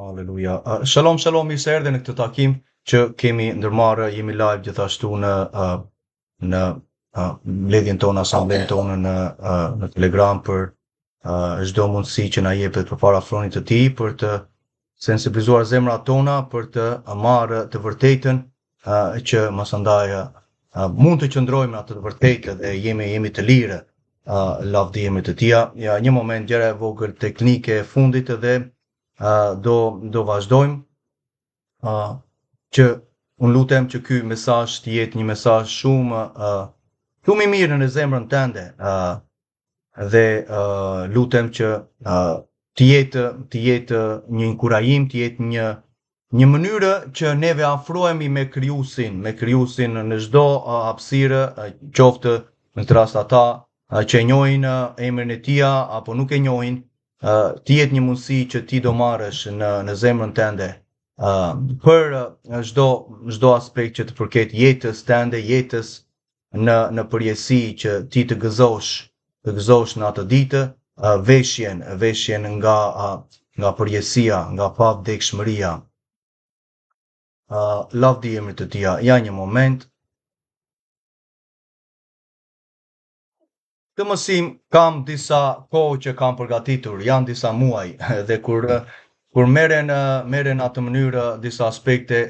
Aleluja. Shalom, shalom, mirë se erdhe në këtë takim që kemi ndërmarrë, jemi live gjithashtu në mbledhjen tonë, asamblen tonë në Telegram për çdo mundësi që na jepet përpara fronit të tij për të sensibilizuar zemrat tona për të marrë të vërtetën që masandaj mund të qëndrojmë në atë të vërtetë dhe jemi të lirë lavdijemi të tija. Ja, një moment gjëra e vogël teknike e fundit dhe do vazhdojmë që unë lutem që ky mesazh të jetë një mesazh shumë i mirë në zemrën tënde dhe lutem që të jetë një inkurajim, të jetë një mënyrë që neve afrohemi me krijuesin në çdo hapësirë, qoftë në këtë rast ata që e njohin emrin e tij apo nuk e njohin. Të jetë një mundësi që ti do marrësh në zemrën tënde për çdo aspekt që të përket jetës tënde, jetës në përgjithësi që ti të gëzosh në atë ditë, veshjen nga përgjithësia, nga pavdekshmëria. Lavdi emrit të tij. Ja një moment. Të mësim kam disa kohë që kam përgatitur, janë disa muaj dhe kur merren atë mënyrë disa aspekte,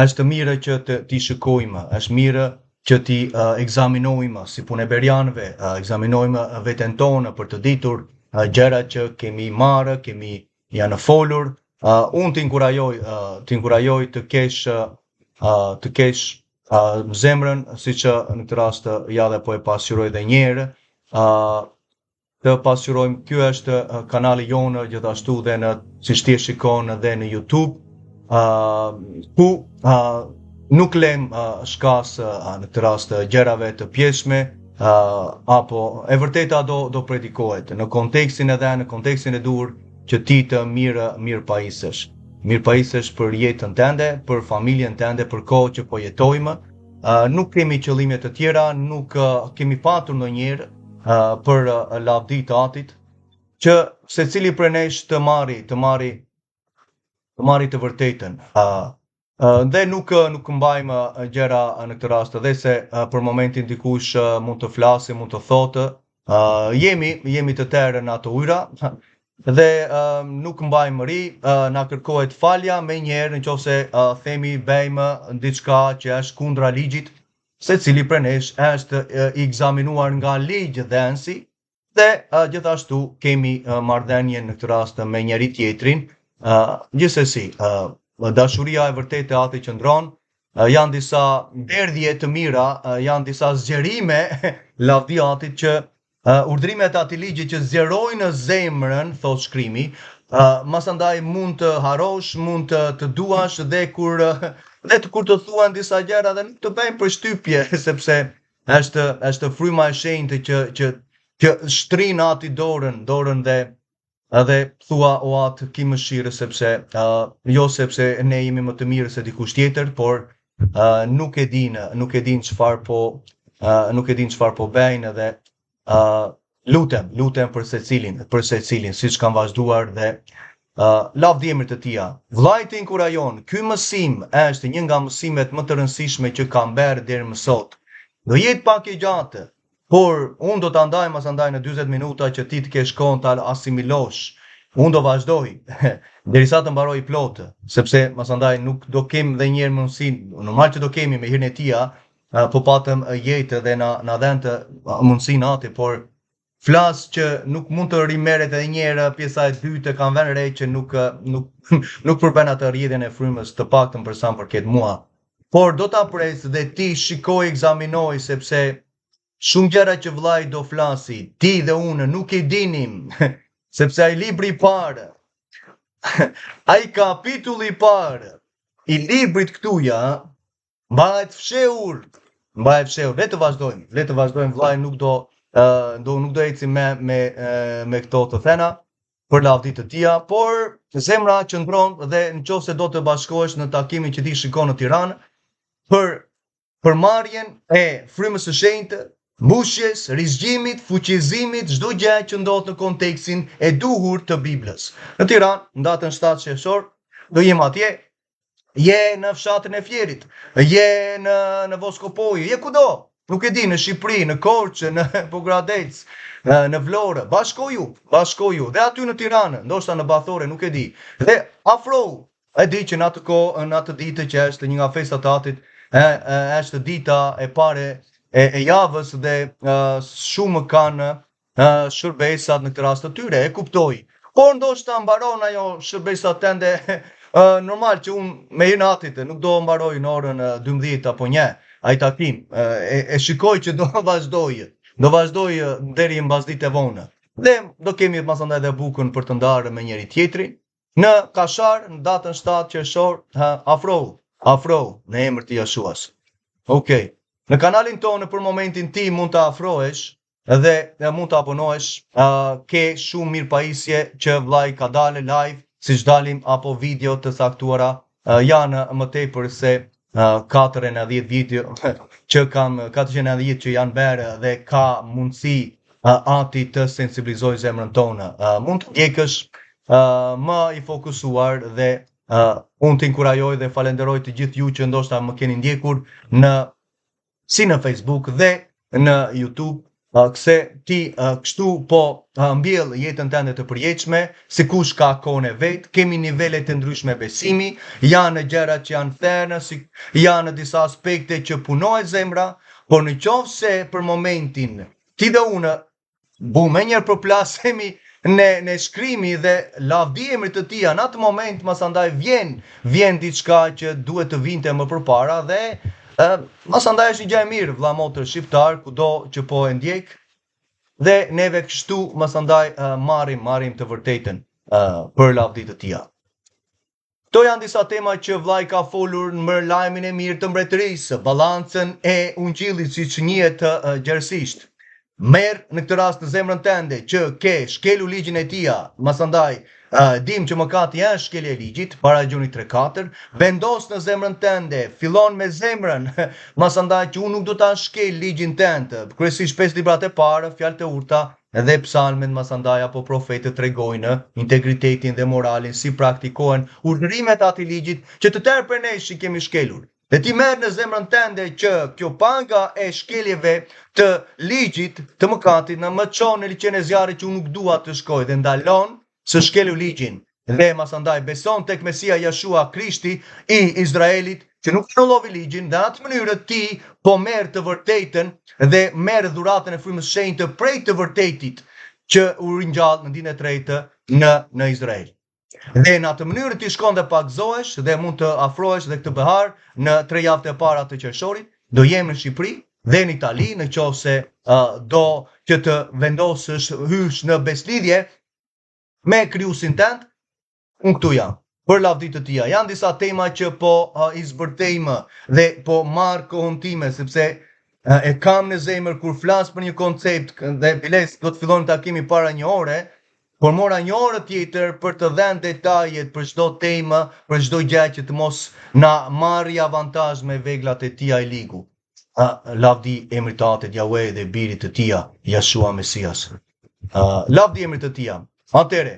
është mirë që ti shikojmë, është mirë që ti ekzaminojmë si punë e berjanëve, ekzaminojmë veten tonë për të ditur gjërat që kemi marrë, janë folur. Unë t'inkurajoj të kesh zemrën, si që në këtë rast ja dhe po e pasqyroj dhe njerë, të pasqyrojmë, kjo është kanali jonë gjithashtu dhe si ti e shikon dhe në YouTube, ku nuk lem shkas në këtë rast gjërave të pjeshme, apo e vërteta do predikohet në kontekstin e dur që ti të mirë pajisësh. Mirë pajisësh për jetën tënde, për familjen tënde, për kohë që po jetojmë. Nuk kemi qëllime të tjera, nuk kemi patur ndonjëherë për lavdi të Atit, që secili prej nesh të marri të vërtetën. Dhe nuk mbajmë gjëra në këtë rast, dhe se për momentin dikush mund të flasë, mund të thotë, jemi të terë në ato ujra. Dhe nuk mbajmë ri, na kërkohet falja me njerë nëse themi bëjmë diçka që është kundra ligjit, secili prej nesh është i ekzaminuar nga ligj dhe ensi, dhe gjithashtu kemi marrëdhënie në këtë rast me njëri tjetrin. Gjithsesi, dashuria e vërtetë e Atit qëndron, janë disa derdhje të mira, janë disa zgjerime lavdi Atit që urdhrimet e atij ligji që zgjerojnë zemrën, thot shkrimi, masandaj mund të harosh, mund të duash dhe kur të thuan disa gjëra dhe nuk të bëjnë përshtypje, sepse është fryma e shenjtë që shtrin Ati dorën dhe thua o Atë ki mëshirë, sepse ne jemi më të mirë se dikush tjetër, por nuk e din çfarë po bëjnë dhe lutem për secilin, siç kanë vazhduar dhe lavdi emrit të tij. Vllai të inkurajon, ky mësim është një nga mësimet më të rëndësishme që kam bërë deri më sot. Do jetë pak e gjatë, por unë do ta ndaj masandaj në 40 minuta që ti të kesh kohën ta asimilosh. Unë do vazhdoj derisa të mbaroj plot, sepse masandaj nuk do kem dhe një herë mundësinë, normal që do kemi me hirin e tij, po patëm jetë dhe na dhënë mundësinë Ati, por flas që nuk mund të rimerret edhe një herë pjesa e dytë, kanë vënë re që nuk përbën atë rrjedhjen e frymës, të paktën për sa më përket mua. Por do ta pres dhe ti shikoj, ekzaminoj, sepse shumë gjëra që vllai do flasi, ti dhe unë nuk i dinim, sepse ai libri i parë, ai kapitulli i parë i librit këtuja mbahet fshehur. Le të vazhdojmë, vllai nuk do eci me këto të thena për lavdi të tija, por zemra qëndron dhe nëse do të bashkohesh në takimin që ti shikon në Tiranë për marrjen e frymës së shenjtë mbushjes, rizgjimit, fuqizimit, çdo gjë që ndodh në kontekstin e duhur të Biblës. Në Tiranë, në datën 7 qershor, do jem atje, je në fshatën e Fierit, je në Voskopojë, je kudo, nuk e di, në Shqipëri, në Korçë, në Pogradec, në Vlorë, bashkoju, dhe aty në Tiranë, ndoshta në Bathore, nuk e di, dhe afrohu. E di që në atë ditë që është një nga festat e Atit, është dita e pare e javës dhe shumë kanë shërbesat në këtë rast të tyre, e kuptoj. Por ndoshta mbaron ajo shërbesat tende normal që unë me hyrën e Atit nuk do mbaroj në orën 12 apo 1 ai takim. E shikoj që do vazhdoj deri mbasditë e vonë. Dhe do kemi pasandaj edhe bukën për të ndarë me njëri tjetrin. Në Kashar, në datën 7 qershor, afrohu në emër të Jeshuas. Okej. Në kanalin tonë për momentin ti mund të afrohesh dhe mund të abonohesh, ke shumë mirë pajisje që vllai ka dalë live, siç dalim apo video të caktuara, janë më tepër se 410 video që kam 410 që janë bërë dhe ka mundësi Ati të sensibilizoj zemrën tonë. Mund të ndjekësh më i fokusuar dhe unë të inkurajoj dhe falenderoj të gjithë ju që ndoshta më keni ndjekur si në Facebook dhe në YouTube, këse ti kështu po mbjell jetën tënde të përjetshme, si kush ka kohën e vet, kemi nivele të ndryshme besimi, janë gjëra që janë thënë, janë disa aspekte që punohet zemra, por në qoftë se për momentin ti dhe unë me njerë përplasemi në shkrimi dhe lavdi emrit të tia, në atë moment masandaj vjen diçka që duhet të vinte më përpara dhe masandaj është një gjë e mirë, vlla motër shqiptar, kudo që po e ndjek, dhe neve kështu masandaj marrim të vërtetën për lavdi të tia. Këto janë disa tema që vllai ka folur në lajmin e mirë të mbretërisë, balancën e ungjillit siç njihet gjerësisht. Merë në këtë rast në zemrën tënde që ke shkelu ligjin e tia, masandaj dim që mëkati janë shkelje e ligjit, para Gjuni 3:4, vendos në zemrën tënde, fillon me zemrën, masandaj që unë nuk do ta shkel ligjin tënd, kryesisht 5 librat e parë, fjalët e urta dhe psalmet masandaj apo profetët tregojnë integritetin dhe moralin si praktikohen urdhërimet e atij ligjit që të tërë për ne që kemi shkelur. Dhe ti merë në zemrën tënde që kjo paga e shkeljeve të ligjit të mëkatit në më qonë në liqen e zjarrit që unë nuk dua të shkoj dhe ndalon së shkelju ligjin. Dhe masandaj beson tek Mesia Jeshua Krishti i Izraelit që nuk anullovi ligjin dhe në atë mënyrë ti po merë të vërtetën dhe merë dhuratën e frymës së shenjtë prej të vërtetit që u ringjall në ditën e tretë në Izrael. Dhe në atë mënyrë ti shkon dhe pagzohesh dhe mund të afrohesh dhe këtë behar në 3 javët e para të qershorit, do jem në Shqipëri dhe në Itali, në qoftë se do që të vendosësh hysh në beslidhje me krijuesin tënd, unë këtu jam. Për lavdi të tia, janë disa tema që po i zbërtejmë dhe po marr kohën time sepse e kam në zemër kur flas për një koncept dhe biles do të fillojmë takimi para 1 ore. Por mora 1 orë tjetër për të dhënë detajet për çdo temë, për çdo gjë që të mos na marrë avantazh me veglat e tia i ligu. Lavdi emrit të Atit Yahweh dhe birit të tia, Yeshua Mesias. Lavdi emrit të tia. Atëre,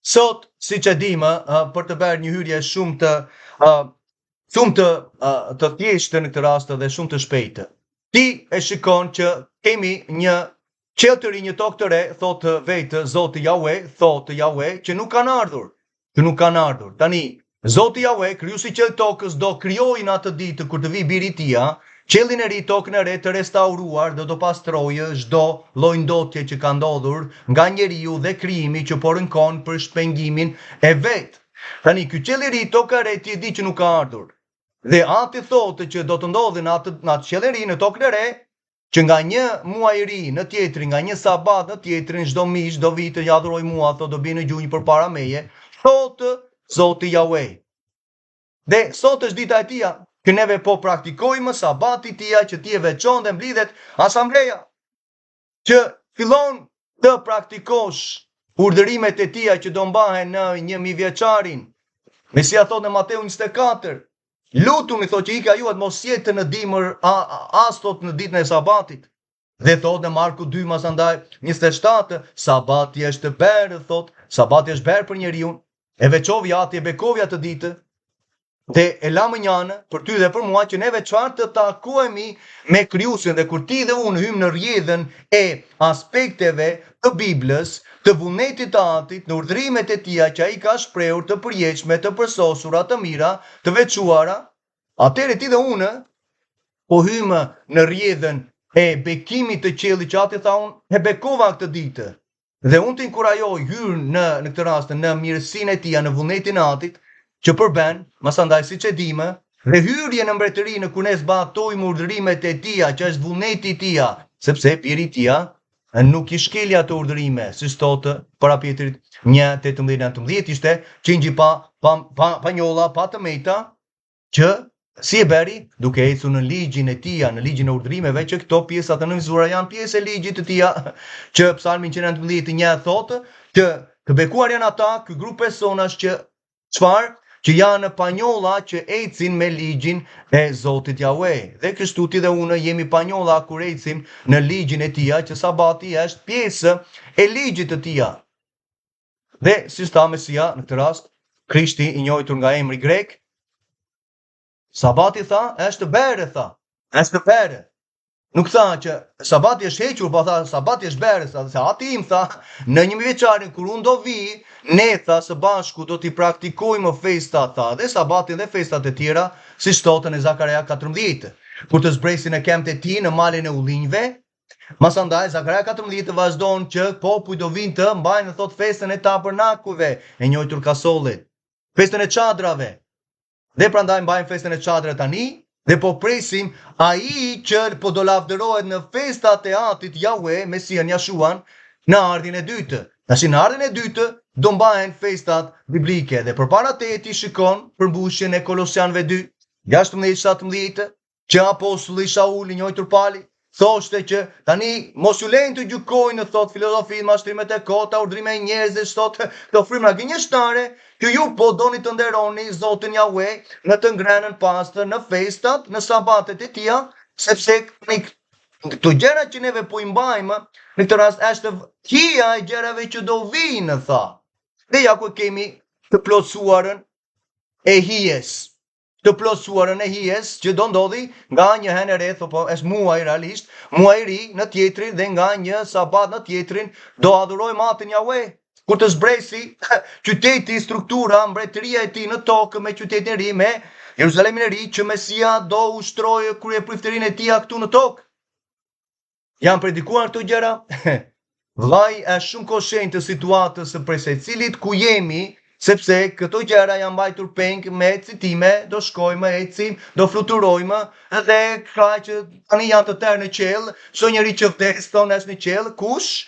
sot, siç e dimë, për të bërë një hyrje shumë të thjeshtë në këtë rast dhe shumë të shpejtë. Ti e shikon që kemi një qelë të ri, një tokë të re, thotë vetë Zoti Yahweh, thotë Yahweh, që nuk kanë ardhur. Tani, Zoti Yahweh, krijuesi i qelë tokës, do krijojë në atë ditë kur të vi biri i tia, qellin e ri, tokën e re të restauruar dhe do pastrojë çdo lloj ndotje që ka ndodhur nga njeriu dhe krijimi që po rënkon për shpengimin e vet. Tani, ky qelë i ri, toka e re, ti e di që nuk ka ardhur. Dhe Ati thotë që do të ndodhi në atë qelë e ri, në tokën e re, që nga një muaj i ri në tjetrin, nga një sabat në tjetrin, çdo mish do vi të adhuroj mua, thotë do bini gjunjë përpara meje, thotë Zoti Yahweh. Dhe sot është dita e tia, që neve po praktikojmë sabati tia, që ti e veçon dhe mblidhet asambleja, që fillon të praktikosh urdhërimet e tia që do mbahen në 1000 vjeçarin. Mesia thotë në Mateu 24, lutuni, thotë që ika juat mos jetë në dimër as thot në ditën e sabatit. Dhe thot në Marku 2 masandaj 27, sabati është berë, thot, sabati është berë për njeriu, e veçovja ati e bekovja të ditë, dhe e la më njanë për ty dhe për mua që neve çfarë të takohemi me Krijuesin, dhe kur ti dhe unë hymë në rrjedhën e aspekteve të Biblës, të vullnetit të Atit, në urdhrimet e Tija që ai ka shprehur të përjetshme, të përsosura, të mira, të veçuara, atëherë ti dhe unë po hymë në rrjedhën e bekimit të qiellit që Ati tha unë e bekova këtë ditë. Dhe unë të inkurajoj hyrë në këtë rast në mirësinë e Tija, në vullnetin e Atit, që përben, masandaj si që dime, dhe hyrje në mbretëri në kunes batojmë urdhërimet e Tija, që është vullneti i Tija, sepse piri Tija nuk i shkelja të urdhërime, si stotë para Pjetrit 1:18-19 ishte qingji pa njolla, pa të meta, që si e beri duke ecur në ligjin e Tija, në ligjin e urdhërimeve, që këto pjesat të nënvizuara janë pjesë e ligjit të Tija, që Psalmi 119:1 thotë që të bekuar janë ata, ky grup personash që çfarë? Që janë panjolla që ecin me ligjin e Zotit Jahve. Dhe kështu ti dhe unë jemi panjolla kur ecim në ligjin e Tija, që sabati është pjesë e ligjit të Tija. Dhe si sta Mesia në këtë rast, Krishti i njohur nga emri grek, sabati tha, është berë, tha, është berë. Nuk tha që sabati është hequr, po tha sabati është berë, se ati im tha, në 1 vjeçarin kur unë do vi, ne tha së bashku do t'i praktikojmë festa, tha, dhe sabatin dhe festat e tjera, si shtotën e Zakaria 14. Kur të zbresin e kemt e ti në malin e ullinjve, masandaj Zakaria 14 vazhdon që popuj do vinë të mbajnë thot festën e tabernakujve, e njohur kasollit, festën e çadrave. Dhe prandaj mbajnë festën e çadrave tani. Dhe po presim ai që po do lavdërohet në festat e Atit Jahve, Mesian Jashuan, në ardhin e dytë. Tash në ardhin e dytë do mbahen festat biblike dhe përpara te ti shikon përmbushjen e Kolosianëve 2:16-17, që apostulli Shauli i njohur Pali thoshte që tani mos ju lejnë të gjykojnë, thot filozofi, mashtrimet e kota, urdhrime e njerëzve, thot këto frymra gënjeshtare, që ju po doni të nderoni Zotin Jahve në të ngrenën pastër, në festat, në sabatet e Tija, sepse këto gjëra që neve po i mbajmë, në këtë rast është hija e gjërave që do vinë, tha. Dhe ja ku kemi të plotësuarën e hijes. Të plotësuarën e hijes që do ndodhi nga një herë e rreth, po është muaj realisht, muaj i ri në tjetrin dhe nga një sabat në tjetrin do adhurojmë Atin Jahve. Kur të zbresi qyteti, struktura, mbretëria e tij në tokë me qytetin e ri, me Jeruzalemin e ri, që Mesia do ushtrojë kryepriftërinë e tij këtu në tokë. Janë predikuar këto gjëra? Vllai është shumë koshent të situatës së prej secilit ku jemi, sepse këto gjëra janë mbajtur peng me citime, do shkojmë, ecim, do fluturojmë, dhe kraj që tani janë të tërë në qell, çdo njeri që vdes thonë është në qell, kush?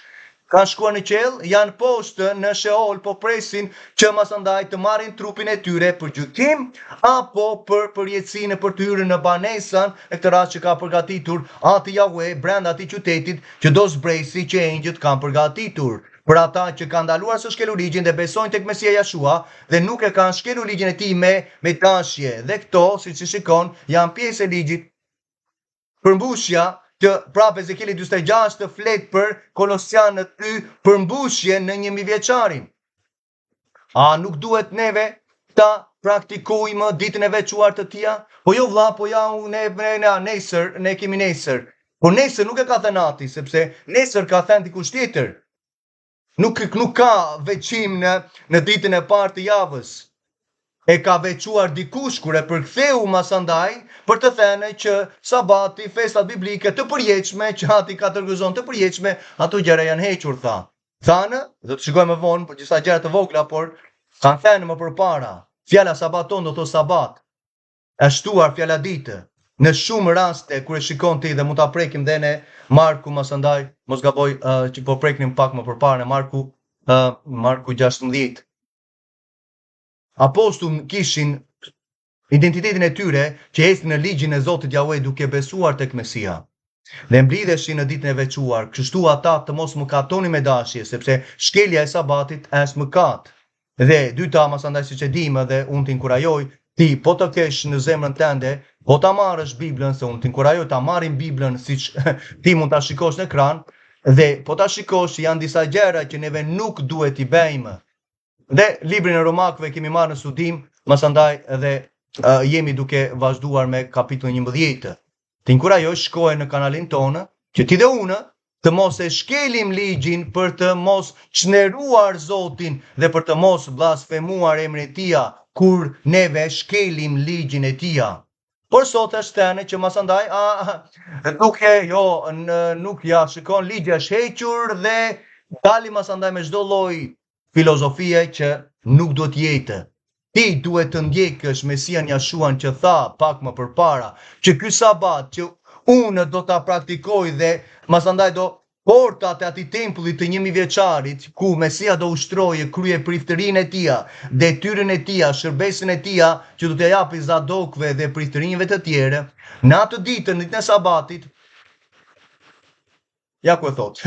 Kanë shkuar në qell, janë poshtë në Sheol, po presin që masandaj të marrin trupin e tyre për gjykim, apo për përjetësinë për të hyrë në banesën, e këtë rast që ka përgatitur Ati Jahve brenda atij qytetit që do zbresi që engjëjt kanë përgatitur. Për ata që kanë ndaluar së shkelur ligjin dhe besojnë tek Mesia Jashua dhe nuk e kanë shkelur ligjin e tij me dashje. Dhe këto, siç e shikon, janë pjesë e ligjit. Përmbushja që prapë Ezekieli 46 të flet për Kolosianët 2 përmbushje në 1 vjeçarin. A nuk duhet neve ta praktikojmë ditën e veçuar të Tija? Po jo vlla, po ja nesër, ne kemi nesër. Po nesër nuk e ka thënë Ati, sepse nesër ka thënë dikush tjetër. Nuk ka veçim në ditën e parë të javës. E ka veçuar dikush kur e përktheu masandaj për të thënë që sabati, festat biblike të përjetshme, që Ati ka tërgëzon të përjetshme, ato gjëra janë hequr, tha. Thanë, do të shikojmë më vonë për disa gjëra të vogla, por kanë thënë më përpara. Fjala sabaton do thotë sabat. Është shtuar fjala ditë. Në shumë raste kur e shikon ti dhe mund ta prekim dhe ne Marku masandaj, mos gaboj që po preknim pak më përpara në Marku 16. Apostullt kishin identitetin e tyre që ecnin në ligjin e Zotit Jahve duke besuar tek Mesia. Dhe mblidheshin në ditën e veçuar, kështu ata të mos mëkatoni me dashje, sepse shkelja e sabatit është mëkat. Dhe dyta masandaj siç e dimë dhe unë të inkurajoj ti po të kesh në zemrën tënde, po ta marrësh Biblën, se unë t'inkurajoj ta marrim Biblën siç ti mund ta shikosh në ekran, dhe po ta shikosh janë disa gjëra që neve nuk duhet i bëjmë. Dhe librin e Romakëve kemi marrë në studim, masandaj edhe jemi duke vazhduar me kapitullin 11. T'inkurajoj shkoj në kanalin tonë, që ti dhe unë të mos e shkelim ligjin për të mos çneruar Zotin dhe për të mos blasfemuar emrin e Tij kur neve shkelim ligjin e Tij. Por sot është tani që masandaj nuk ja shikon ligji është hequr dhe dali masandaj me çdo lloj filozofie që nuk duhet jetë. Ti duhet të ndjekësh Mesian Jashuan që tha pak më përpara që ky sabat që unë do ta praktikoj dhe masandaj do portat e atij tempullit të 1000 vjeçarit ku Mesia do ushtroje krye priftërinë e Tij, detyrën e Tij, shërbesin e Tij që do t'ia japi Zadokëve dhe priftërinjve të tjerë, në atë ditën e sabatit. Ja ku e thot,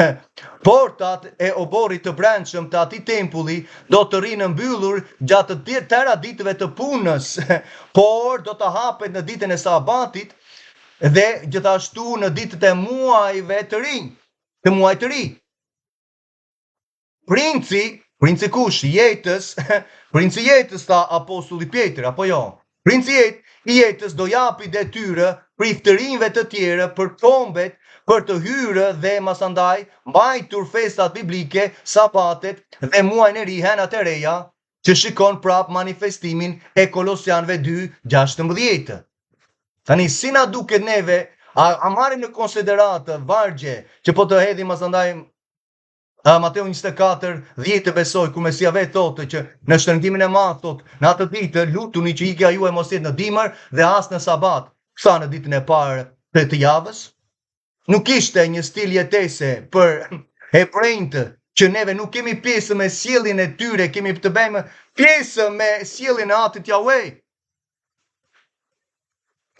portat e oborrit të brendshëm të atij tempulli do të rinë mbyllur gjatë të tëra ditëve të punës, por do të hapet në ditën e sabatit dhe gjithashtu në ditët e muajve të rinj, të muajit të ri. Princi kush? Jetës, princi jetës tha apostulli Pjetër, apo jo? Princi i jetës do japi detyrë priftërinjve të tjerë për kombet, për të hyrë dhe masandaj mbajtur festat biblike, sabatet dhe muajin e ri, henat e reja, që shikon prap manifestimin e Kolosianëve 2:16. Tani si na duket neve, a marrim në konsideratë vargje që po të hedhim masandaj Mateu 24:10 të besoj, ku Mesia vetë thotë që në shtrëngimin e madh thotë, në atë ditë lutuni që ikja juaj mos jetë në dimër dhe as në sabat. Sa në ditën e parë të javës? Nuk ishte një stil jetese për hebrejt që neve nuk kemi pjesë me sjelljen e tyre, kemi të bëjmë pjesë me sjelljen e Atit Yahweh.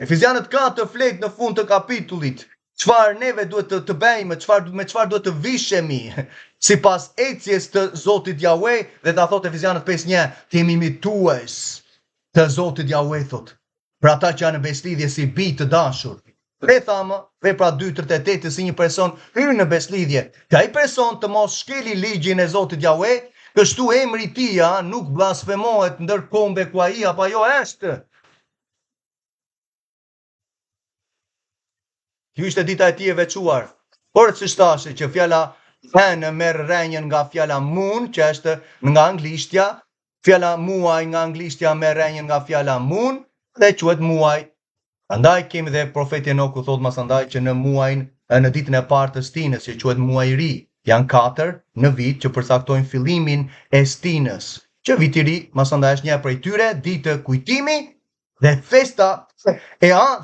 Efezianët 4 flet në fund të kapitullit çfarë neve duhet të bëjmë, me çfarë duhet të vishemi sipas ecjes të Zotit Yahweh, dhe ta thotë Efezianët 5:1, të jemi imitues të Zotit Yahweh, thot. Për ata që janë në beslidhje si bijtë të dashur. Dhe thamë, vepra 2:38 si një person hyrë në beslidhje, që ai person të mos shkeli ligjin e Zotit Yahweh, kështu emri i Tij nuk blasfemohet ndër kombe ku ai apo ajo është. Kjo ishte dita e Tij e veçuar. Por siç thashë që fjala hen merr rrenjën nga fjala moon, që është nga anglishtja, fjala muaj nga anglishtja merr rrenjën nga fjala moon dhe quhet muaj. Andaj kemi dhe profeti Enoku thot masandaj që në muajin, në ditën e parë të stinës, që quhet muaji i ri, janë 4 në vit që përcaktojnë fillimin e stinës. Që viti i ri masandaj është një prej tyre, ditë kujtimi dhe festa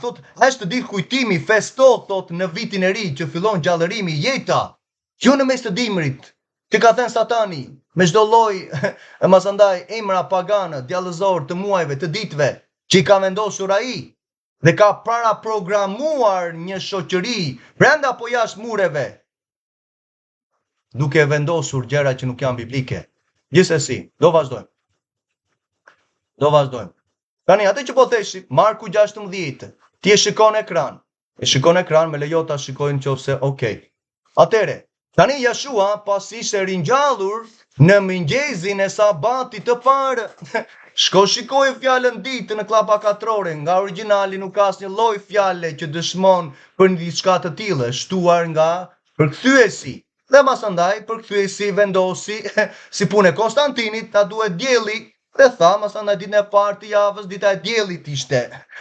thot është ditë kujtimi, festohet thot në vitin e ri që fillon gjallërimi, jeta, jo në mes të dimrit, që ka thënë Satani, me çdo lloj masandaj emra pagane, djallëzor të muajve, të ditëve, që i ka vendosur ai. Dhe ka para programuar një shoqëri brenda apo jashtë mureve, duke vendosur gjëra që nuk janë biblike. Gjithsesi, do vazhdojmë. Tani atë që po theshim, Marku 16, ti e shikon ekran. Me lejo ta shikoj nëse okay. Atëre, tani Jashua pasi ishte ringjallur në mëngjesin e sabatit të parë. Shko shikoj fjalën ditë në klapa katrore, nga origjinali nuk ka asnjë lloj fjale që dëshmon për një diçka të tillë, shtuar nga përkthyesi. Dhe masandaj përkthyesi vendosi si punë e Konstantinit, ta duhet dielli, dhe tha masandaj ditën e parë të javës, dita e diellit ishte.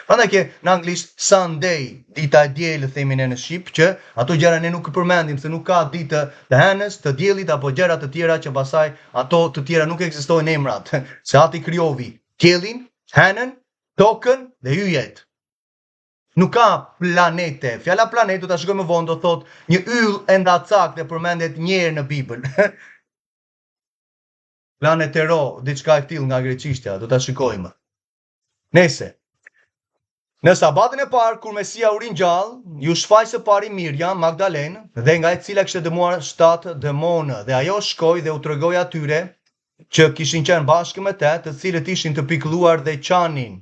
Prandaj që në anglisht Sunday, dita e diellit themi ne në shqip, që ato gjëra ne nuk i përmendim se nuk ka ditë të hënës, të diellit apo gjëra të tjera që pasaj ato të tjera nuk ekzistojnë emrat. Se ati krijovi diellin, hënën, tokën dhe yjet. Nuk ka planete. Fjala planet do ta shikojmë më vonë, do thotë një yll e ndacaktë dhe përmendet një herë në Bibël. Planetero, diçka e tillë nga greqishtja, do ta shikojmë. Nëse në sabatin e parë, kur Mesia u ringjall, ju shfaq së pari Miriam Magdalene, dhe nga e cila kishte dëmuar 7 demonë, dhe ajo shkoi dhe u tregoi atyre që kishin qenë bashkë me te, të cilët ishin të pikëlluar dhe qanin.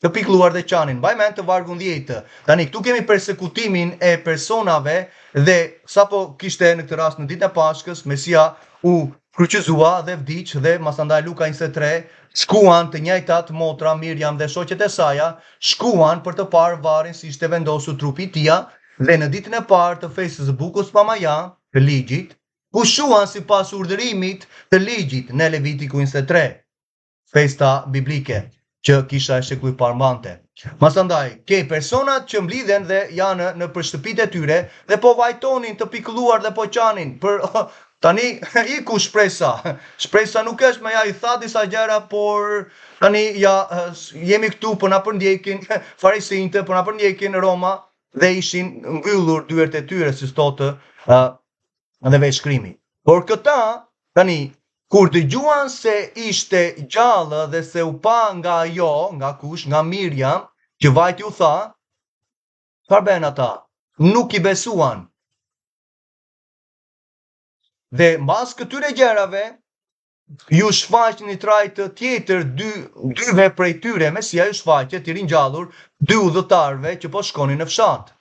të pikëlluar dhe qanin. Mbaj mend të vargu 10. Tani këtu kemi persekutimin e personave dhe sapo kishte në këtë rast në ditën e Pashkës, Mesia u kryqëzua dhe vdiq dhe masandaj Luka 23 shkuan të njëjtat motra Miriam dhe shoqet e saja, shkuan për të parë varrin si ishte vendosur trupi i tij dhe në ditën e parë të festës së Bukës Pamaja të ligjit, pushuan sipas urdhërimit të ligjit në Levitiku 23, festa biblike që kisha e shekullit parë. Masandaj, ke personat që mblidhen dhe janë në shtëpitë e tyre dhe po vajtonin të pikëlluar dhe po qanin për tani iku shpresa. Shpresa nuk është me ja i tha disa gjëra, por tani ja jemi këtu po na përndjekin farisinjtë, po na përndjekin Roma dhe ishin mbyllur dyert e tyre si thotë dhe veçkrimi. Por këta tani kur dëgjuan se ishte gjallë dhe se u pa nga ajo, nga kush, nga Miriam, që vajti u tha, çfarë bën ata? Nuk i besuan. Dhe mbas këtyre gjërave, ju shfaq një trajt tjetër dyve prej tyre, Mesia ju shfaqet i ringjallur dy udhëtarëve që po shkonin në fshat.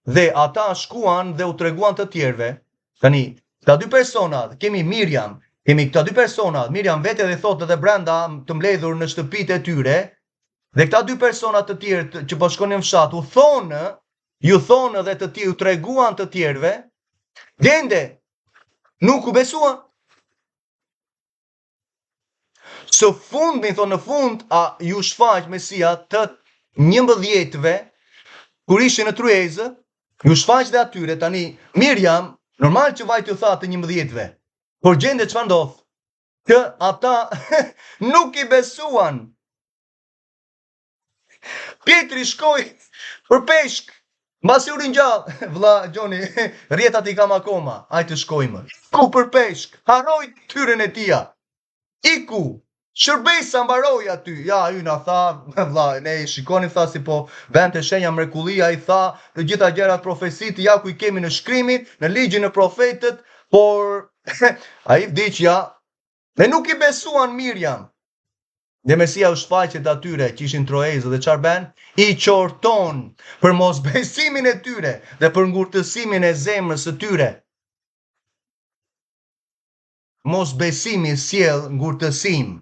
Dhe ata shkuan dhe u treguan të tjerëve. Tani, këta dy persona, kemi Miriam, kemi këta dy persona, Miriam vete dhe thotë dhe brenda të mbledhur në shtëpitë e tyre, dhe këta dy persona të tjerë që po shkonin në fshat, ju thonë dhe të tjerë, u treguan të tjerëve, gjende, nuk u besuan. Së fund, mi thonë në fund, ju shfaq Mesia të 11-ve, kur ishin në tryezë, ju shfaq dhe atyre, tani Miriam, normal që vajti u tha të 11-ve, por gjende çfarë ndodh? Që ata nuk i besuan. Pietri shkoi për peshk, mbasi u ringjall, vlla Gjoni, rrjetat i kam akoma, hajde të shkojmë. Iku për peshk, harroi tyrën e tija. Iku, shërbesa mbaroi aty. Ja, hy na tha, vlla, ne shikoni tha si po vente shenja mrekullia, i tha të gjitha gjërat profesit, ja ku i kemi në shkrimin, në ligjin e profetët, por ai vdiqja dhe nuk i besuan Miriam. Dhe Mesia u shfaqet atyre që ishin troezë dhe çfarë bën? I qorton për mosbesimin e tyre dhe për ngurtësimin e zemrës së tyre. Mosbesimi sjell ngurtësim.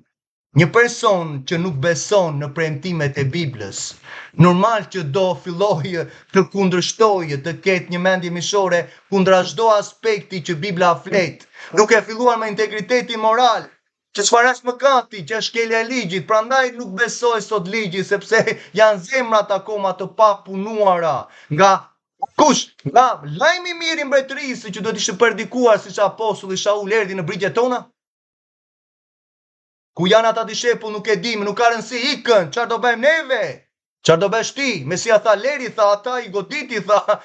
Një person që nuk beson në premtimet e Biblës, normal që do fillojë të kundërshtojë, të ketë një mendje mishore kundra çdo aspekti që Bibla flet, duke filluar me integriteti moral, që çfarë është mëkati, që është shkelja e ligjit, prandaj nuk besoj sot ligji, sepse janë zemrat akoma të papunuara nga kush? Nga lajmi i mirë i mbretërisë që do të ishte predikuar siç apostulli Shaul erdhi në brigjet tona. Ku janë ata dishepull nuk e dim, nuk ka rëndësi, ikën, çfarë do bëjmë neve? Çfarë do bësh ti? Mesia tha leri, tha ata i goditi, tha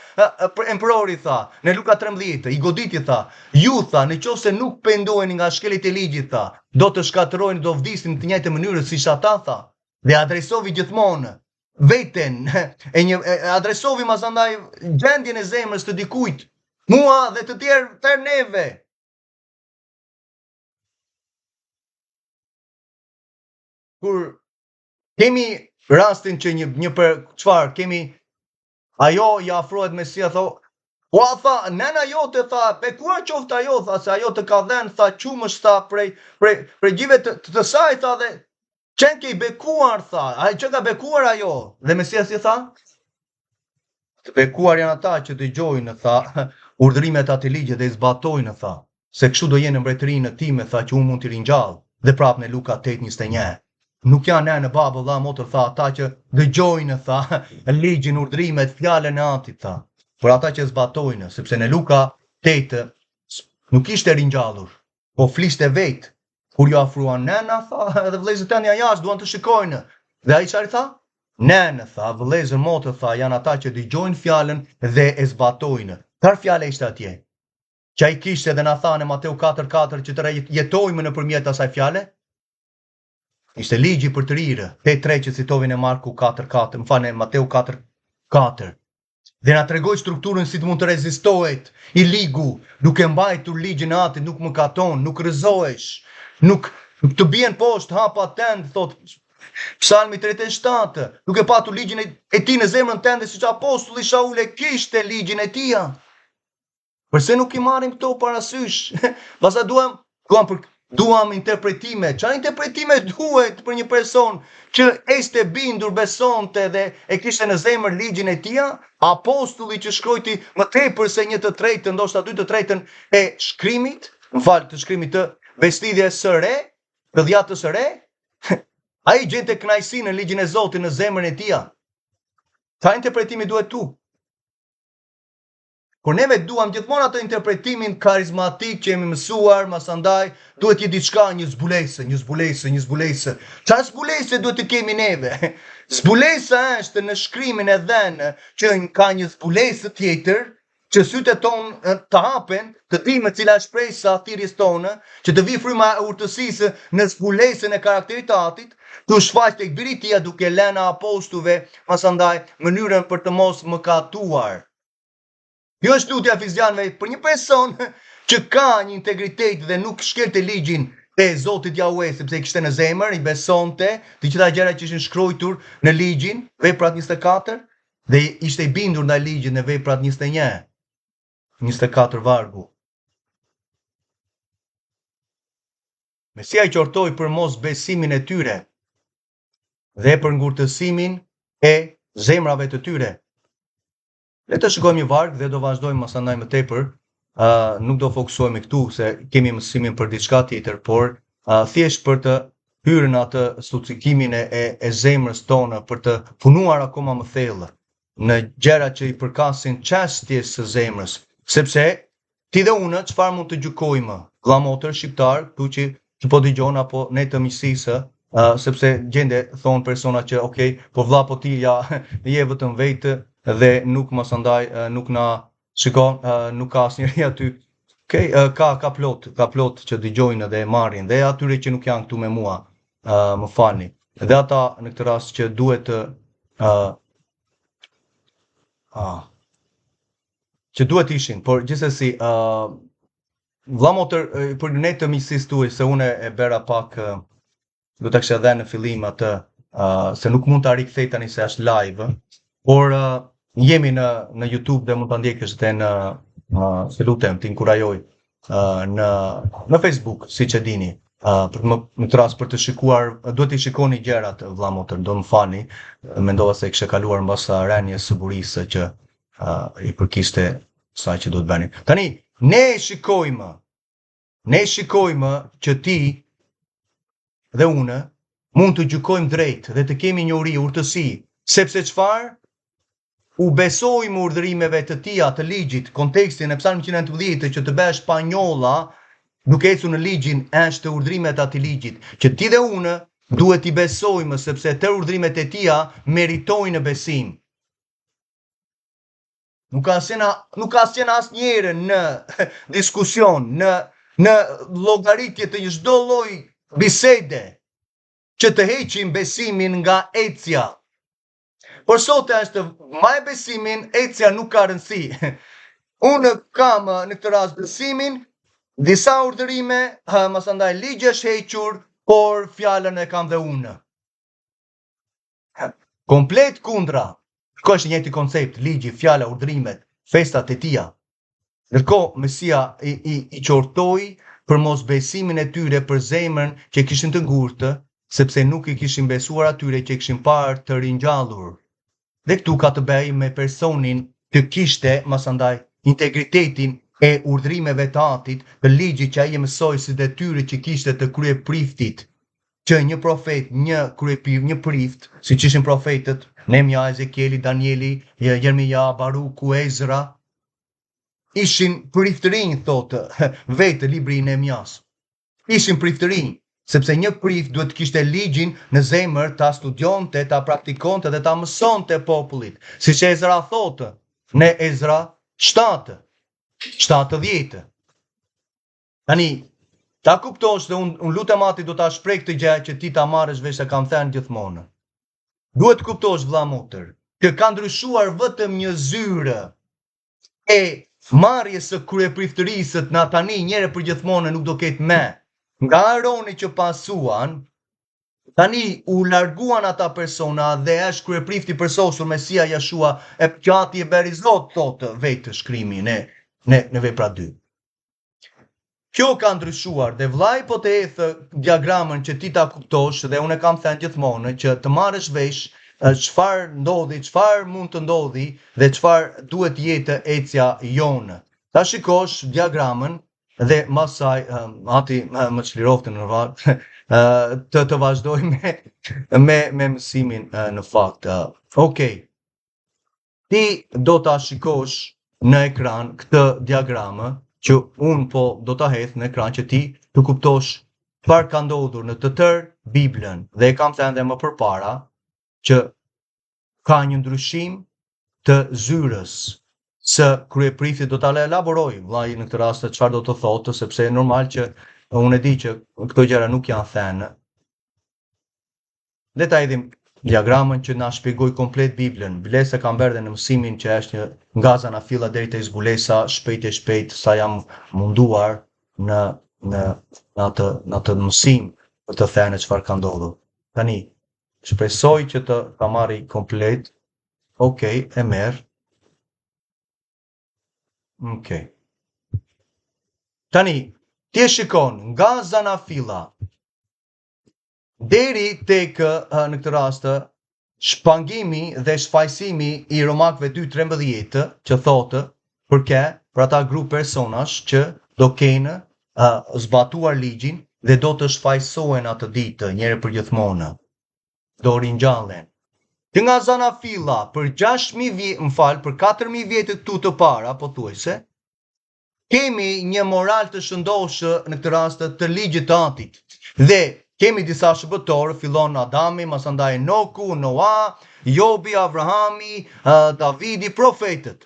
emperori, tha në Luka 13, i goditi, tha ju, tha nëse nuk pendoheni nga shkelit e ligjit, tha do të shkatërroheni, do vdisni në të njëjtën mënyrë siç ata, tha. Dhe adresovi gjithmonë veten, adresovi masandaj gjendjen e zemrës të dikujt, mua dhe të tjerë të neve. Kur kemi rastin që një për çfarë, kemi ajo ja afrohet Mesia, tha, tha, nëna jote, tha, bekuar qoftë ajo, tha, se ajo të ka dhenë, tha, qumësh, tha, prej gjive të saj, tha, dhe qenë ke i bekuar, tha, që ka bekuar ajo, dhe Mesia si tha, të bekuar janë ata që dëgjojnë, tha, urdhërimet atë ligje dhe i zbatojnë, tha, se kështu do jenë në mbretërinë time, tha, që unë mund t'i ringjall, dhe prap në Luka 8:21. Nuk janë në babë, dha, motër, tha, ata që dëgjojnë, tha, ligjin, urdhrimet, fjalën e Atit, tha, por ata që zbatojnë, sepse në Luka 8 nuk ishte ringjallur, po fliste vetë, kur ju afruan nëna, tha, edhe vëllezërit tanë jashtë duan të shikojnë. Dhe ai çfarë tha? Nënë, tha, vëllezër, motër, tha, janë ata që dëgjojnë fjalën dhe e zbatojnë. Çfarë fjala ishte atje? Që ai kishte dhe na tha në Mateu 4:4 që të jetojmë nëpërmjet asaj fjale? Ishte ligji për të rirë, 8:3 që citovi në Marku 4:4, më falni, Mateu 4:4. Dhe na tregoi strukturën si të mund të rezistohet i ligu, duke mbajtur ligjin e Atit, nuk mëkaton, nuk rrëzohesh, nuk të bien poshtë hapa tend, thot Psalmi 37, duke patur ligjin e tij në zemrën tënde siç apostulli Shauli kishte ligjin e tij. Përse nuk i marrim këto parasysh? Pastaj duam interpretime. Çfarë interpretime duhet për një person që ishte bindur, besonte dhe e kishte në zemër ligjin e tij? Apostulli që shkrojti më tepër se 1/3, ndoshta 2/3 e shkrimit, të shkrimit të Besëlidhjes së re, të dhjatës së re, ai gjente kënaqësi në ligjin e Zotit në zemrën e tij. Çfarë interpretimi duhet tu? Kur neve duam gjithmonë atë interpretimin karizmatik që jemi mësuar, masandaj duhet të diçka, një zbulesë. Çfarë zbulesë duhet të kemi neve? Zbulesa është në shkrimin e dhënë që ka një zbulesë tjetër që sytë tonë të hapen, të dimë cila është shpresa thirrjes tonë, që të vi fryma e urtësisë në zbulesën e karakteritatit, të shfaq tek biritia duke lënë apostujve masandaj mënyrën për të mos mëkatuar. Jo është lutja fizjanëve për një person që ka një integritet dhe nuk shkelte ligjin e Zotit Jahue, sepse i kishte në zemër, i besonte të gjitha gjërat që ishin shkruar në ligjin, Veprat 24, dhe ishte i bindur ndaj ligjit në Veprat 21. 24 vargu. Mesia i qortoi për mos besimin e tyre dhe për ngurtësimin e zemrave të tyre. Le të shikojmë një varg dhe do vazhdojmë masandaj më tepër. Nuk do fokusohemi këtu se kemi mësimin për diçka tjetër, por thjesht për të hyrë në atë studikimin e zemrës tonë, për të punuar akoma më thellë në gjërat që i përkasin çështjes së zemrës. Sepse ti dhe unë çfarë mund të gjykojmë? Vllamotër shqiptar, këtu që po dëgjon apo ne të miqësisë, sepse gjende thon persona që okay, po vlla po ti ja je vetëm vetë dhe nuk masandaj nuk na shikon, nuk ka asnjëri aty. Okay, ka plot që dëgjojnë dhe e marrin dhe atyre që nuk janë këtu me mua, më falni. Dhe ata në këtë rast që duhet që duhet ishin, por gjithsesi vllamotër për ne të miqësisë tuaj, se unë e bëra pak do ta kisha dhënë në fillim atë se nuk mund ta rikthej tani se është live, por jemi në YouTube dhe mund ta ndjekësh edhe në se lutem të inkurajoj në Facebook, siç e dini. Për në të rast për të shikuar, duhet të shikoni gjërat vllamotër, do më falni, mendova se kisha kaluar mbas rënies së burisë që i përkiste saj që do të bëni. Tani, ne shikojmë që ti dhe unë mund të gjykojmë drejt dhe të kemi njohuri, urtësi, sepse çfarë? U besojmë urdhërimeve të tija të ligjit, kontekstin e Psalmit 119 që të bësh panjolla, duke ecur në ligjin është urdhërimet e atij ligjit, që ti dhe unë duhet i besojmë sepse të urdhërimet e tija meritojnë besim. Nuk ka asnjë asnjëherë në diskusion, në llogaritje të çdo lloj bisede që të heqim besimin nga ecja. Por sot është më e besimin, ecja nuk ka rëndësi. Unë kam në këtë rast besimin, disa urdhërime, masandaj ligji është hequr, por fjalën e kam dhe unë. Komplet kundra. Kjo është njëjti koncept, ligji, fjala, urdhërimet, festat e tija. Ndërkohë Mesia i qortoi për mos besimin e tyre për zemrën që kishin të ngurtë, sepse nuk i kishin besuar atyre që kishin parë të ringjallur. Dhe këtu ka të bëjë me personin që kishte masandaj integritetin e urdhërimeve të Atit, të ligjit që ai mësoi si detyrë që kishte të kryepriftit, që një profet, një prift, siç ishin profetët Nemja, Ezekieli, Danieli, Jeremia, Baruku, Ezra, ishin priftërinj, thotë vetë libri i Nemjas. Ishin priftërinj, sepse një prift duhet kishte ligjin në zemër, ta studionte, ta praktikonte dhe ta mësonte popullit. Siç Ezra thotë në Ezra 7:10. Tani, ta kuptosh dhe unë lutem Atit do ta shpreh këtë gjë që ti ta marrësh vesh, e kam thënë gjithmonë. Duhet kuptosh vllamotër, që ka ndryshuar vetëm një zyrë e marrjes së kryepriftërisë na tani njëherë për gjithmonë nuk do ketë më. Nga Aroni që pasuan, Tani u larguan ata persona dhe është kryeprifti përsosur Mesia Jashua e qati e berizot thotë vetë shkrimi në vepra 2. Kjo ka ndryshuar dhe vllai po të ethë diagramën që ti ta kuptosh dhe unë kam thënë gjithmonë që të marrësh vesh çfarë ndodhi, çfarë mund të ndodhi dhe çfarë duhet jetë ecja jonë. Ta shikosh diagramën dhe masaj ati më çliroftën në varë të vazhdoj me mësimin në fakt. Okej. Ti do ta shikosh në ekran këtë diagramë që unë po do ta hedh në ekran që ti të kuptosh çfarë ka ndodhur në të tërë Biblën dhe e kam thënë edhe më përpara që ka një ndryshim të zyrës së kryepriftit. Do ta elaboroj vllai në këtë rast çfarë do të thotë sepse është normal që unë e di që këto gjëra nuk janë thënë. Le ta hedhim diagramën që na shpjegoj komplet Biblën. Bilesa kam bërë në mësimin që është nga Zanafilla deri te zbulesa, shpejt sa jam munduar në atë mësim për të thënë çfarë ka ndodhur. Tani shpresoj që të ta marri komplet. Okej, e merr. Okej. Tani ti e shikon nga Zanafilla deri tek në këtë rast shpangimi dhe shfaqësimi i Romakëve 2:13 që thotë për ata grup personash që do kenë zbatuar ligjin dhe do të shfaqsohen atë ditë njëherë për gjithmonë. Do ringjallen. Që nga Zanafilla për 4.000 vjetë këtu të para, pothuajse, kemi një moral të shëndoshë në këtë rast të ligjit të Atit. Dhe kemi disa shëbëtorë, fillon Adami, masandaj Noku, Noa, Jobi, Avrahami, Davidi, profetët.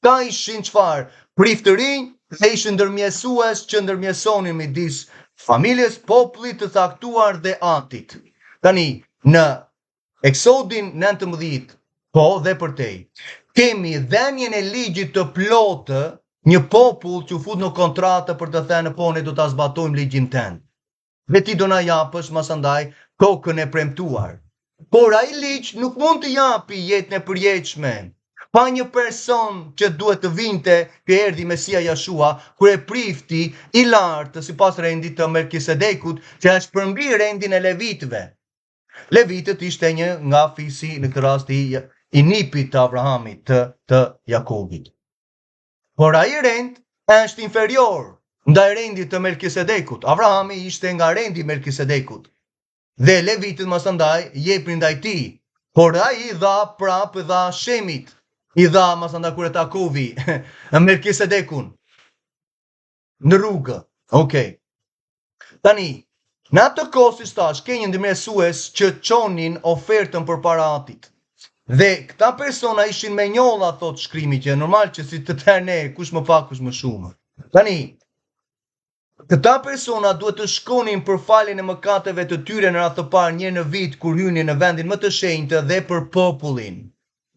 Ta ishin çfarë? Priftërinj dhe ishin ndërmjesues që ndërmjesonin midis familjes, popullit të caktuar dhe Atit. Tani, në Eksodin 19, po dhe përtej, kemi dhenjen e ligjit të plotë, një popull që fut në kontratë për të thënë po ne do ta zbatojmë ligjin tënd. Dhe ti do na japësh masandaj kokën e premtuar. Por ai ligj nuk mund të japi jetën e përjetshme. Pa një person që duhet të vinte që erdhi Mesia Jashua, kryeprifti i lartë sipas rendit të Melkisedekut, që është përmbi rendin e Levitëve. Levitët ishte një nga fisi në këtë rast i nipit të Abrahamit të Jakobit. Por ai rend është inferior ndaj rendit të Melkisedekut. Abrahami ishte nga rendi i Melkisedekut. Dhe Levitët masandaj jepin ndaj tij. Por ai i dha prapë dha Shemit. I dha masandaj kur e takovi Melkisedekun në rrugë. Okej. Tani në atë kohë si thash, ke një ndërmjesues që çonin ofertën përpara Atit. Dhe këta persona ishin me njolla, thot shkrimi, që normal që si të tërë ne, kush më pak, kush më shumë. Tani, këta persona duhet të shkonin për faljen e mëkateve të tyre në radhë të parë një në vit kur hynin në vendin më të shenjtë dhe për popullin.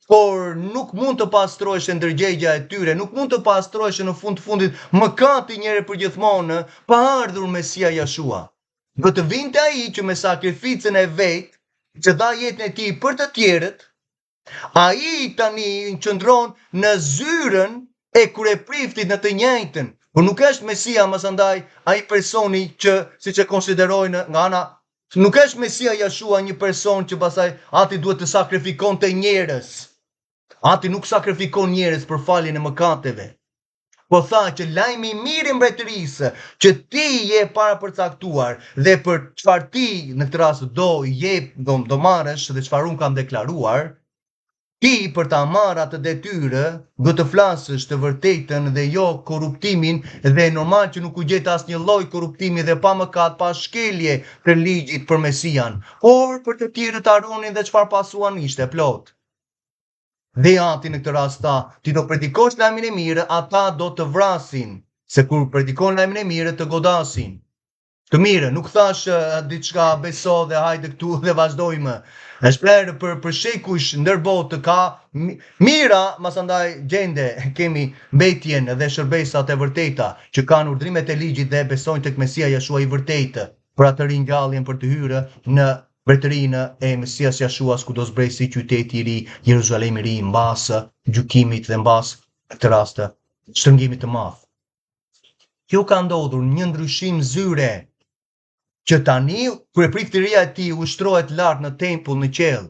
Por nuk mund të pastroheshe ndërgjegja e tyre, nuk mund të pastroheshe në fundit mëkati njëherë për gjithmonë pa ardhur Mesia Jashua. Do të vinte ai që me sakrificën e vet, që dha jetën e tij për të tjerët, ai tani qëndron në zyrën e kryepriftit në të njëjtën. Por nuk është Mesia masandaj ai personi që siç e konsiderojnë nga ana, nuk është Mesia Jashua një person që pastaj Ati duhet të sakrifikonte njerëz. Ati nuk sakrifikon njerëz për faljen e mëkateve. Po tha që lajmi i mirë i mbretërisë që ti je para përcaktuar dhe për çfarë ti në këtë rast do marrësh dhe çfarë unë kam deklaruar, ti për ta marrë atë detyrë do të flasësh të vërtetën dhe jo korruptimin dhe normal që nuk u gjet asnjë lloj korruptimi dhe pa mëkat, pa shkelje të ligjit për Mesian, por për të tjerët Aronin dhe çfarë pasuan ishte plot. Dhe Ati në këtë rast tha, ti do predikosh lajmin e mirë, ata do të vrasin, se kur predikon lajmin e mirë të godasin. Të mirë, nuk thash diçka beso dhe hajde këtu dhe vazhdojmë. Është prerë për shekuj ndër botë ka mira, masandaj gjende kemi mbetjen dhe shërbesat e vërteta që kanë urdhrimet e ligjit dhe besojnë tek Mesia Jashua i vërtetë për atë ringjalljen për të hyrë në mbretërinë e Mesias Jashuas ku do zbrej si qyteti i ri, Jeruzalemi i ri, mbas gjykimit dhe mbas këtë rast shtrëngimit të madh. Kjo ka ndodhur një ndryshim zyre që tani kur pritëria e tij ushtrohet lart në tempull në qiell.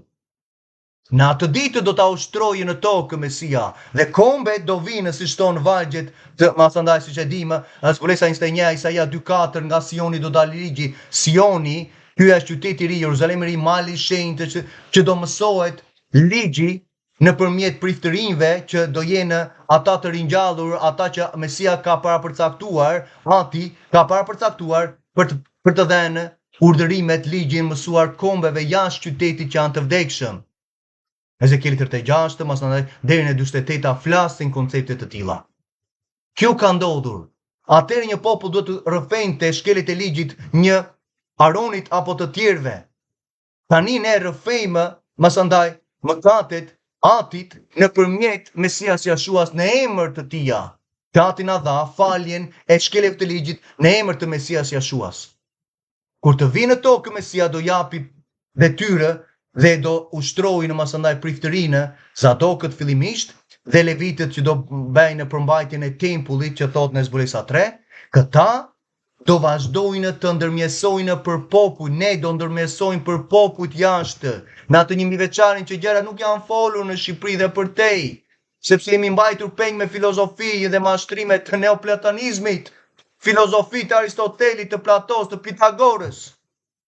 Në atë ditë do ta ushtrojë në tokë Mesia dhe kombet do vinë si shton vargjet të masandaj siç e dimë, zbulesa 21 Isaia 2:4 nga Sioni do dalë ligji. Sioni, ky është qyteti i ri, Jeruzalemi i ri, mali i shenjtë që do mësohet ligji nëpërmjet priftërinjve që do jenë ata të ringjallur, ata që Mesia ka parapërcaktuar, ati ka parapërcaktuar për të dhënë urdhërimet, ligjin mësuar kombeve jashtë qytetit që janë të vdekshëm. Ezekieli 36, masandaj deri në 48 flasin koncepte të tilla. Kjo ka ndodhur. Atëherë një popull duhet të rrëfente shkelet e ligjit një Aronit apo të tjerëve. Tani ne rrëfejmë masandaj mëkatet atit nëpërmjet Mesias Jashuas në emër të tija. Që ati na dha faljen e shkeleve të ligjit në emër të Mesias Jashuas. Kur të vinë në tokë Mesia do japi detyrë dhe do ushtrojë në masandaj priftërinë Zadokët fillimisht dhe levitët që do bëjnë në përmbajtjen e tempullit që thot në zbulesa 3, këta do vazhdojnë të ndërmjesojnë për popull, ne do ndërmjesojnë për popujt jashtë, në atë 1000 veçarin që gjëra nuk janë folur në Shqipëri dhe përtej, sepse jemi mbajtur peng me filozofi dhe mashtrimet të neoplatonizmit, filozofi të Aristotelit, të Platos, të Pitagorës,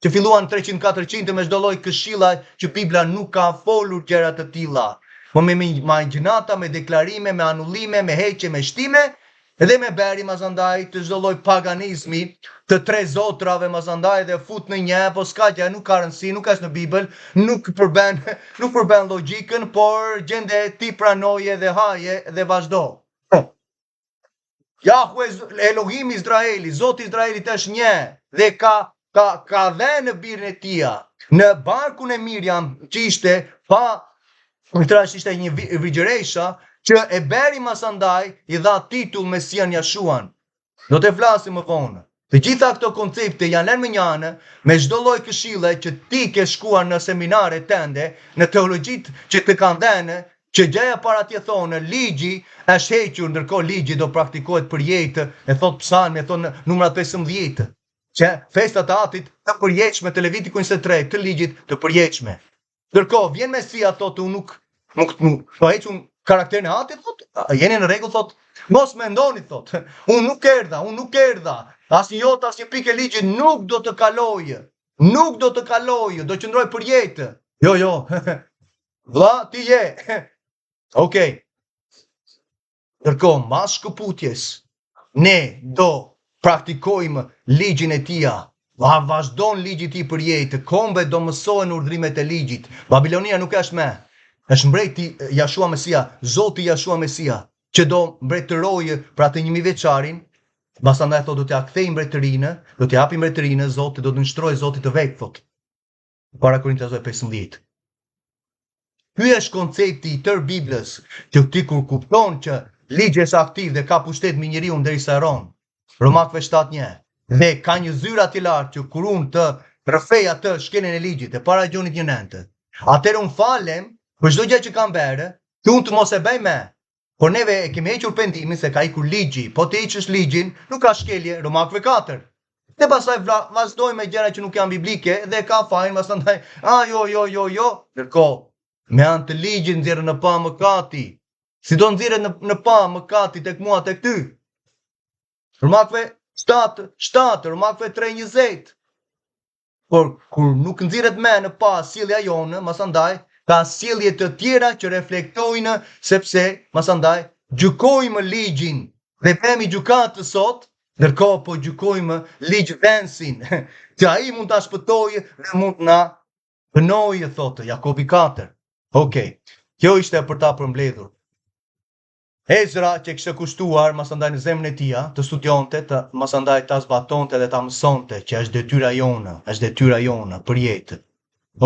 që filluan 300-400 me çdo lloj këshilla që Bibla nuk ka folur gjëra të tilla. Po me imagjinata, me deklarime, me anullime, me heqje, me shtime, edhe me beri mazandaj të çdo lloj paganizmi, të tre zotrave mazandaj dhe fut në një, po s'ka gjë, nuk ka rëndësi, nuk është në Bibël, nuk përben logjikën, por gjende ti pranoje dhe haje dhe vazhdo. Jahwe Elohim Izraeli, Zoti Izraelit është një dhe ka dhe në birën e tia, në barkun e Miriam që ishte pa, ishte një vigjeresha që e beri masandaj i dha titull Mesian Jashuan. Do të flasim më vonë. Të gjitha këto koncepte janë lënë më njënë me çdo lloj këshille që ti ke shkuar në seminare tende, në teologjit që të kanë dhënë, që gjëja para t'je thonë, ligji është hequr, ndërkohë ligji do praktikohet për jetë, e thot Psalmi, e thot në numrat 15. Që festat e atit të përjetshme të Levitikut 23, të ligjit të përjetshme. Ndërkohë vjen Mesia thotë unë nuk hequn karakterin e atit, thotë, jeni në rregull, thotë, mos mendoni, thotë, unë nuk erdha, asnjë jot, asnjë pikë ligjit nuk do të kalojë, do qëndroj për jetë. Jo, vlla, ti je. Okej. Ndërkohë, mbas shkëputjes, ne do praktikojmë ligjin e tia, vazhdon ligji i tij për jetë, kombet do mësohen urdhrimet e ligjit. Babilonia nuk është më, është mbreti Jashua Mesia, Zoti Jashua Mesia, që do mbretërojë për atë 1000 veçarin, pastaj thotë do t'ia kthej mbretërinë, do t'i japi mbretërinë, Zoti do të nshtrojë Zoti të vetë, thotë. Para Korintasve 15. Ky është koncepti i tërë Biblës, që ti kur kupton që ligji është aktiv dhe ka pushtet me njeriu derisa ron. Romakëve 7:1. Dhe ka një zyrë aty lart që kur unë të rrëfej atë shkeljen e ligjit e para gjonit 1:9. Atëherë unë falem për çdo gjë që kam bërë, që unë të mos e bëj më. Por neve e kemi hequr pendimin se ka ikur ligji. Po të heqësh ligjin, nuk ka shkelje, Romakëve 4. Dhe pastaj vazhdojmë me gjëra që nuk janë biblike dhe ka fajin, pastaj jo. Ndërkohë, me anë të ligjit nxjerrën në pa mëkati. Si do nxjerret në pa mëkati tek mua tek ty? Romakëve 7, Romakëve 3:20. Por kur nuk nxirret më në pa sjellja jonë, masandaj ka sjellje të tjera që reflektojnë sepse masandaj gjykojmë ligjin dhe kemi gjykatë sot, ndërkohë po gjykojmë ligjvendësin, që ai mund ta shpëtojë dhe mund na dënojë, thotë Jakobi 4. Okej. Kjo ishte për ta përmbledhur. Ezra që kishte kushtuar masandaj në zemrën e tij të studionte, të masandaj ta zbatonte dhe ta mësonte që është detyra jone për jetë.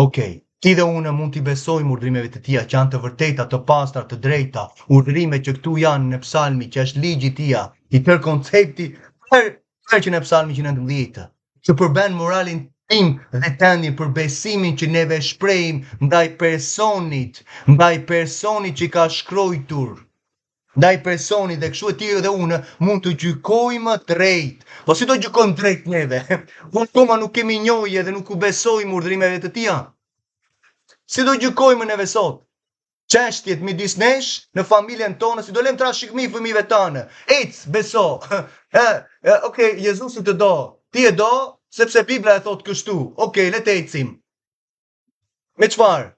Okej. Ti dhe unë mund t'i besojmë urdhrimeve të tija që janë të vërteta, të pastra, të drejta, urdhrime që këtu janë në Psalmi, që është ligji i tij, i tërë koncepti për që në Psalmi 19, që përben moralin tim dhe tani për besimin që neve shprehim ndaj personit që ka shkruar. Ndaj personit dhe kështu e ti dhe unë mund të gjykojmë drejt. Po si do gjykojmë drejt neve? Unë koma nuk kemi njohje dhe nuk u besojmë urdhrimeve të tia. Si do gjykojmë neve sot? Çështjet midis nesh në familjen tonë, si do lem trashëgimi fëmijëve tanë. Ec, beso. Okej, Jezusi të do. Ti e do sepse Bibla e thot kështu. Okej, le të ecim. Me çfarë?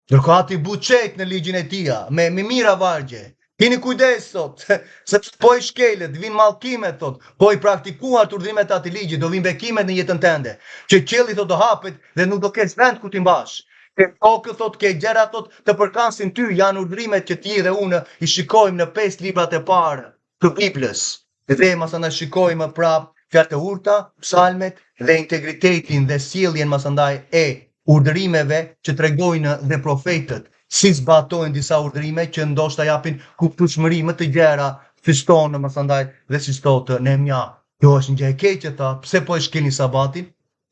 Ndërkohë ati buçet në ligjin e tia, me mira vargje. Keni kujdes sot, sepse po i shkelet, vinë mallkimet thot, po i praktikuar të urdhrimet e atij ligji, do vinë bekimet në jetën tënde. Që qielli thot do hapet dhe nuk do kesh vend ku ti mbash. Ke kokë thot, ke gjëra thot të përkansin ty, janë urdhrimet që ti dhe unë i shikojmë në 5 librat e parë të Biblës. Dhe masandaj shikojmë prap fjalët e urta, psalmet dhe integritetin dhe sjelljen masandaj e urdhrimeve që tregojnë dhe profetët. Si zbatojnë disa urdhrime që ndoshta japin kuptueshmëri më të gjera fiston në masandaj dhe si thotë Nehemia. Jo është një gjë e keqe tha, pse po e shkelni sabatin?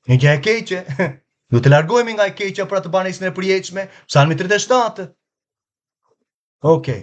Një gjë e keqe. Do të largohemi nga e keqja për të banesën e përjetshme. Psalmi 37. Okej.